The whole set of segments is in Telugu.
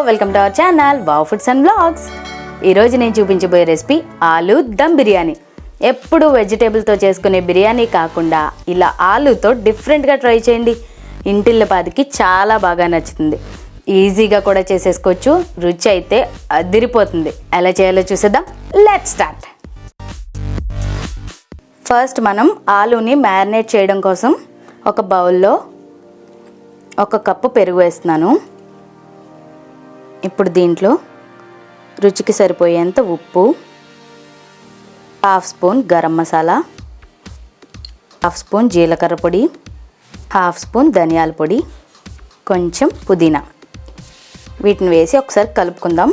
Welcome to our channel wow foods and vlogs. ఈరోజు నేను చూపించబోయే రెసిపీ ఆలూ దమ్ బిర్యానీ. ఎప్పుడు వెజిటేబుల్తో చేసుకునే బిర్యానీ కాకుండా ఇలా ఆలూతో డిఫరెంట్గా ట్రై చేయండి. ఇంటిల్లపాదికి చాలా బాగా నచ్చుతుంది. ఈజీగా కూడా చేసేసుకోవచ్చు. రుచి అయితే అదిరిపోతుంది. ఎలా చేయాలో చూసేద్దాం. Let's start. ఫస్ట్ మనం ఆలూని మ్యారినేట్ చేయడం కోసం ఒక బౌల్లో 1 కప్పు పెరుగు వేస్తున్నాను. ఇప్పుడు దీంట్లో రుచికి సరిపోయేంత ఉప్పు, 1/2 స్పూన్ గరం మసాలా, 1/2 స్పూన్ జీలకర్ర పొడి, 1/2 స్పూన్ ధనియాల పొడి, కొంచెం పుదీనా, వీటిని వేసి ఒకసారి కలుపుకుందాం.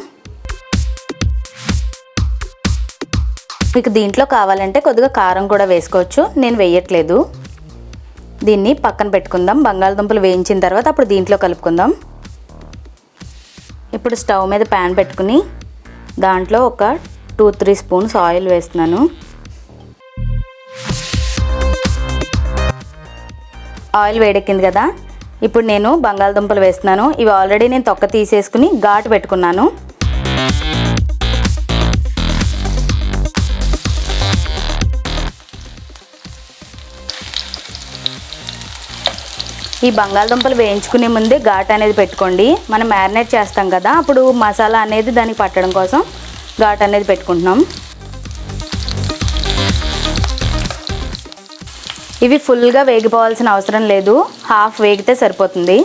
మీకు దీంట్లో కావాలంటే కొద్దిగా కారం కూడా వేసుకోవచ్చు, నేను వేయట్లేదు. దీన్ని పక్కన పెట్టుకుందాం. బంగాళదుంపలు వేయించిన తర్వాత అప్పుడు దీంట్లో కలుపుకుందాం. ఇప్పుడు స్టవ్ మీద ప్యాన్ పెట్టుకుని దాంట్లో ఒక 2-3 స్పూన్స్ ఆయిల్ వేస్తున్నాను. ఆయిల్ వేడెక్కింది కదా, ఇప్పుడు నేను బంగాళదుంపలు వేస్తున్నాను. ఇవి ఆల్రెడీ నేను తొక్క తీసేసుకుని ఘాటు పెట్టుకున్నాను. ఈ బంగాళదుంపలు వేయించుకునే ముందే ఘాటు అనేది పెట్టుకోండి. మనం మ్యారినేట్ చేస్తాం కదా, అప్పుడు మసాలా అనేది దానికి పట్టడం కోసం ఘాటు అనేది పెట్టుకుంటున్నాం. ఇవి ఫుల్గా వేగిపోవాల్సిన అవసరం లేదు, హాఫ్ వేగితే సరిపోతుంది.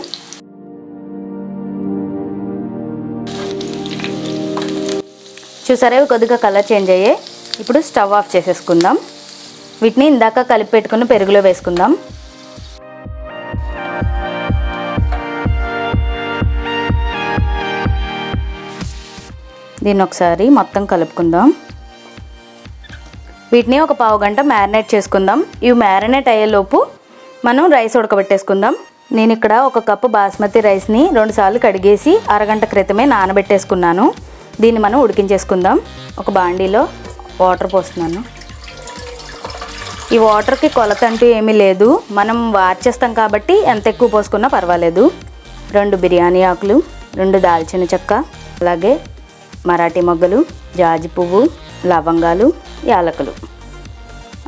చూసారా, ఇవి కొద్దిగా కలర్ చేంజ్ అయ్యాయి. ఇప్పుడు స్టవ్ ఆఫ్ చేసేసుకుందాం. వీటిని ఇందాక కలిపి పెట్టుకుని పెరుగులో వేసుకుందాం. దీన్ని ఒకసారి మొత్తం కలుపుకుందాం. వీటిని ఒక పావు గంట మ్యారినేట్ చేసుకుందాం. ఇవి మ్యారినేట్ అయ్యేలోపు మనం రైస్ ఉడకబెట్టేసుకుందాం. నేను ఇక్కడ 1 కప్పు బాస్మతి రైస్ని 2 సార్లు కడిగేసి అరగంట క్రితమే నానబెట్టేసుకున్నాను. దీన్ని మనం ఉడికించేసుకుందాం. ఒక బాండీలో వాటర్ పోస్తున్నాను. ఈ వాటర్కి కొలత అంటూ ఏమీ లేదు, మనం వార్చేస్తాం కాబట్టి ఎంత ఎక్కువ పోసుకున్నా పర్వాలేదు. 2 బిర్యానీ ఆకులు, 2 దాల్చిన చెక్క, అలాగే మరాఠీ మొగ్గలు, జాజి పువ్వు, లవంగాలు, యాలకులు,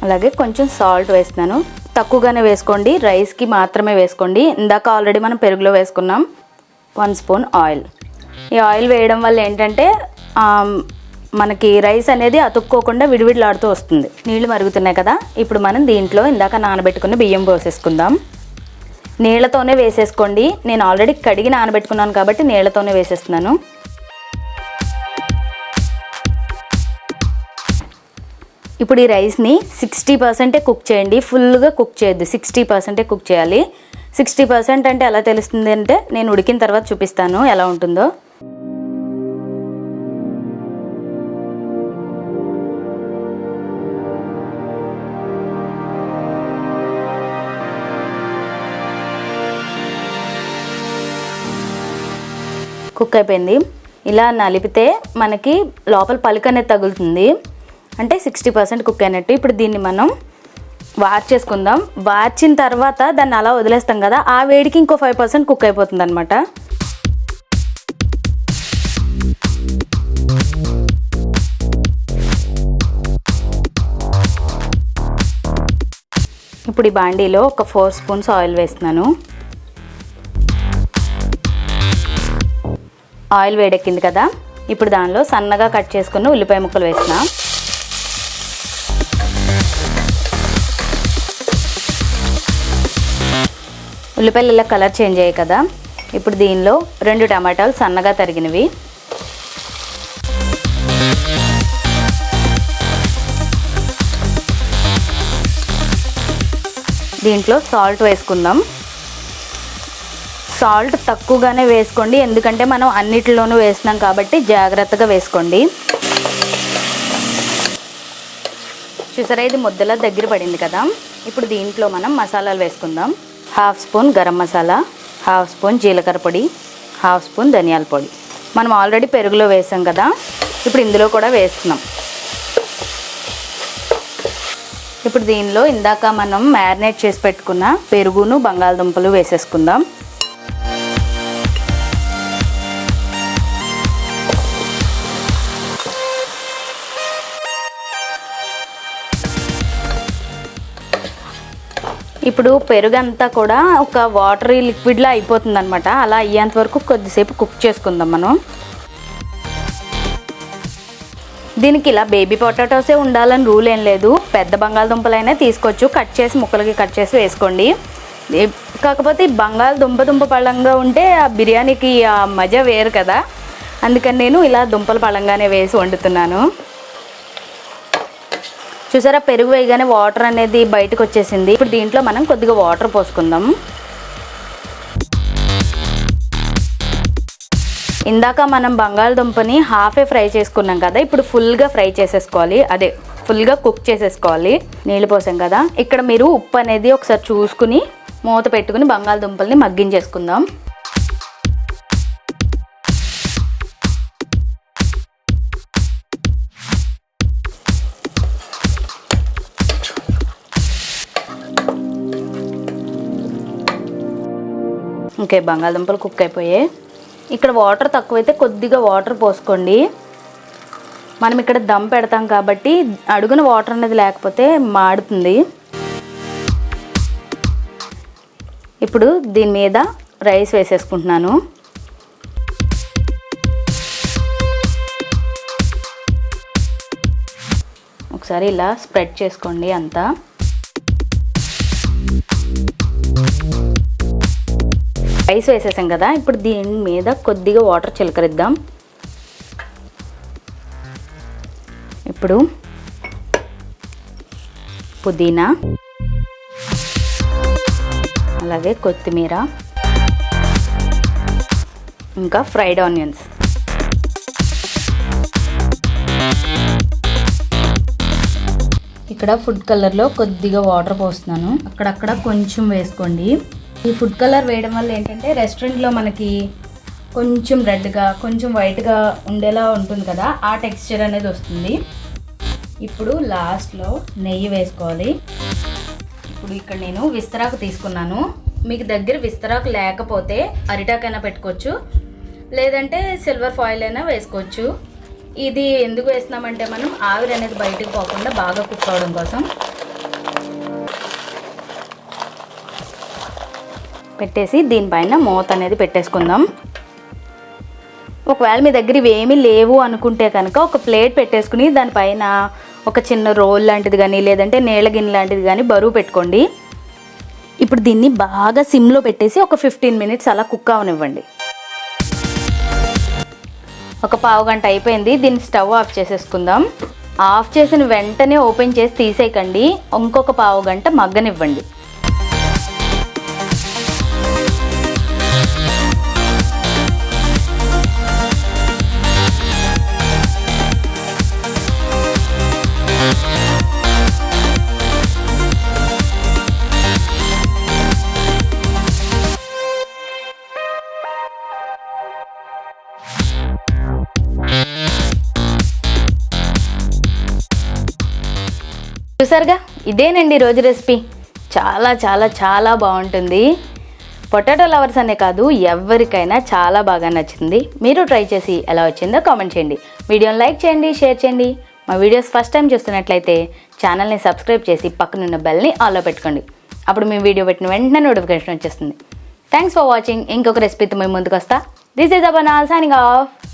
అలాగే కొంచెం సాల్ట్ వేస్తున్నాను. తక్కువగానే వేసుకోండి, రైస్కి మాత్రమే వేసుకోండి. ఇందాక ఆల్రెడీ మనం పెరుగులో వేసుకున్నాం. 1 స్పూన్ ఆయిల్. ఈ ఆయిల్ వేయడం వల్ల ఏంటంటే మనకి రైస్ అనేది అతుక్కోకుండా విడివిడిలాడుతూ వస్తుంది. నీళ్లు మరుగుతున్నాయి కదా, ఇప్పుడు మనం దీంట్లో ఇందాక నానబెట్టుకున్న బియ్యం పోసేసుకుందాం. నీళ్లతోనే వేసేసుకోండి. నేను ఆల్రెడీ కడిగి నానబెట్టుకున్నాను కాబట్టి నీళ్లతోనే వేసేస్తున్నాను. ఇప్పుడు ఈ రైస్ని 60% కుక్ చేయండి. ఫుల్గా కుక్ చేయొద్దు, 60% కుక్ చేయాలి. 60% అంటే ఎలా తెలుస్తుంది అంటే నేను ఉడికిన తర్వాత చూపిస్తాను ఎలా ఉంటుందో. కుక్ అయిపోయింది. ఇలా నలిపితే మనకి లోపల పలుకు అనేది తగులుతుంది, అంటే 60% కుక్ అయినట్టు. ఇప్పుడు దీన్ని మనం వార్చేసుకుందాం. వార్చిన తర్వాత దాన్ని అలా వదిలేస్తాం కదా, ఆ వేడికి ఇంకో 5% కుక్ అయిపోతుంది అనమాట. ఇప్పుడు ఈ బాండీలో ఒక 4 స్పూన్స్ ఆయిల్ వేస్తున్నాను. ఆయిల్ వేడెక్కింది కదా, ఇప్పుడు దానిలో సన్నగా కట్ చేసుకున్న ఉల్లిపాయ ముక్కలు వేస్తున్నా. ఉల్లిపాయలు ఇలా కలర్ చేంజ్ అయ్యాయి కదా, ఇప్పుడు దీనిలో 2 టమాటాలు సన్నగా తరిగినవి, దీంట్లో సాల్ట్ వేసుకుందాం. సాల్ట్ తక్కువగానే వేసుకోండి, ఎందుకంటే మనం అన్నిటిలోనూ వేస్తున్నాం కాబట్టి జాగ్రత్తగా వేసుకోండి. చూసారా, ఇది ముద్దలా దగ్గర పడింది కదా, ఇప్పుడు దీంట్లో మనం మసాలాలు వేసుకుందాం. 1/2 స్పూన్ గరం మసాలా, 1/2 స్పూన్ జీలకర్ర పొడి, 1/2 స్పూన్ ధనియాల పొడి. మనం ఆల్రెడీ పెరుగులో వేసాం కదా, ఇప్పుడు ఇందులో కూడా వేస్తున్నాం. ఇప్పుడు దీనిలో ఇందాక మనం మ్యారినేట్ చేసి పెట్టుకున్న పెరుగును బంగాళదుంపలు వేసేసుకుందాం. ఇప్పుడు పెరుగంతా కూడా ఒక వాటరీ లిక్విడ్లా అయిపోతుంది అనమాట. అలా అయ్యేంత వరకు కొద్దిసేపు కుక్ చేసుకుందాం మనం. దీనికి ఇలా బేబీ పొటాటోసే ఉండాలని రూల్ ఏం లేదు, పెద్ద బంగాళదుంపలైనా తీసుకోవచ్చు. కట్ చేసి ముక్కలకి కట్ చేసి వేసుకోండి. కాకపోతే బంగాళదుంప పళ్ళంగా ఉంటే ఆ బిర్యానీకి ఆ మజా వేరు కదా, అందుకని నేను ఇలా దుంపలు పళ్ళంగానే వేసి వండుతున్నాను. చూసారా, పెరుగు వేయగానే వాటర్ అనేది బయటకు వచ్చేసింది. ఇప్పుడు దీంట్లో మనం కొద్దిగా వాటర్ పోసుకుందాం. ఇందాక మనం బంగాళదుంపని హాఫే ఫ్రై చేసుకున్నాం కదా, ఇప్పుడు ఫుల్గా ఫ్రై చేసేసుకోవాలి, అదే ఫుల్గా కుక్ చేసేసుకోవాలి. నీళ్ళు పోసాం కదా, ఇక్కడ మీరు ఉప్పు అనేది ఒకసారి చూసుకుని మూత పెట్టుకుని బంగాళదుంపల్ని మగ్గించేసుకుందాం. ఓకే, బంగాళదుంపలు కుక్ అయిపోయాయి. ఇక్కడ వాటర్ తక్కువైతే కొద్దిగా వాటర్ పోసుకోండి. మనం ఇక్కడ దమ్ పెడతాం కాబట్టి అడుగున వాటర్ అనేది లేకపోతే మాడుతుంది. ఇప్పుడు దీని మీద రైస్ వేసేసుకుంటున్నాను. ఒకసారి ఇలా స్ప్రెడ్ చేసుకోండి అంతా. రైస్ వేసేసాం కదా, ఇప్పుడు దీని మీద కొద్దిగా వాటర్ చిలకరిద్దాం. ఇప్పుడు పుదీనా, అలాగే కొత్తిమీర, ఇంకా ఫ్రైడ్ ఆనియన్స్. ఇక్కడ ఫుడ్ కలర్లో కొద్దిగా వాటర్ పోస్తున్నాను, అక్కడక్కడ కొంచెం వేసుకోండి. ఈ ఫుడ్ కలర్ వేయడం వల్ల ఏంటంటే రెస్టారెంట్లో మనకి కొంచెం రెడ్గా కొంచెం వైట్గా ఉండేలా ఉంటుంది కదా, ఆ టెక్స్చర్ అనేది వస్తుంది. ఇప్పుడు లాస్ట్లో నెయ్యి వేసుకోవాలి. ఇప్పుడు ఇక్కడ నేను విస్తరాకు తీసుకున్నాను. మీకు దగ్గర విస్తరాకు లేకపోతే అరిటాకైనా పెట్టుకోవచ్చు, లేదంటే సిల్వర్ ఫాయిల్ అయినా వేసుకోవచ్చు. ఇది ఎందుకు వేస్తున్నామంటే మనం ఆవిరి అనేది బయటకు పోకుండా బాగా కుక్ అవడం కోసం. పెట్టేసి దీనిపైన మూత అనేది పెట్టేసుకుందాం. ఒకవేళ మీ దగ్గర ఇవేమీ లేవు అనుకుంటే కనుక ఒక ప్లేట్ పెట్టేసుకుని దానిపైన ఒక చిన్న రోల్ లాంటిది కానీ లేదంటే నీళ్ళ గిన్నె లాంటిది కానీ బరువు పెట్టుకోండి. ఇప్పుడు దీన్ని బాగా సిమ్లో పెట్టేసి ఒక 15 మినిట్స్ అలా కుక్ అవనివ్వండి. ఒక పావు గంట అయిపోయింది, దీన్ని స్టవ్ ఆఫ్ చేసేసుకుందాం. ఆఫ్ చేసిన వెంటనే ఓపెన్ చేసి తీసేయకండి, ఇంకొక పావు గంట మగ్గనివ్వండి. చూసారుగా, ఇదేనండి రోజు రెసిపీ. చాలా చాలా చాలా బాగుంటుంది. పొటాటో లవర్స్ అనే కాదు, ఎవరికైనా చాలా బాగా నచ్చింది. మీరు ట్రై చేసి ఎలా వచ్చిందో కామెంట్ చేయండి. వీడియోని లైక్ చేయండి, షేర్ చేయండి. మా వీడియోస్ ఫస్ట్ టైం చూస్తున్నట్లయితే ఛానల్ని సబ్స్క్రైబ్ చేసి పక్కనున్న బెల్ని ఆన్లో పెట్టుకోండి. అప్పుడు మేము వీడియో పెట్టిన వెంటనే నోటిఫికేషన్ వచ్చేస్తుంది. Thanks for watching. ఇంకొక రెసిపీతో మేము ముందుకు వస్తా. This is Aparna signing off.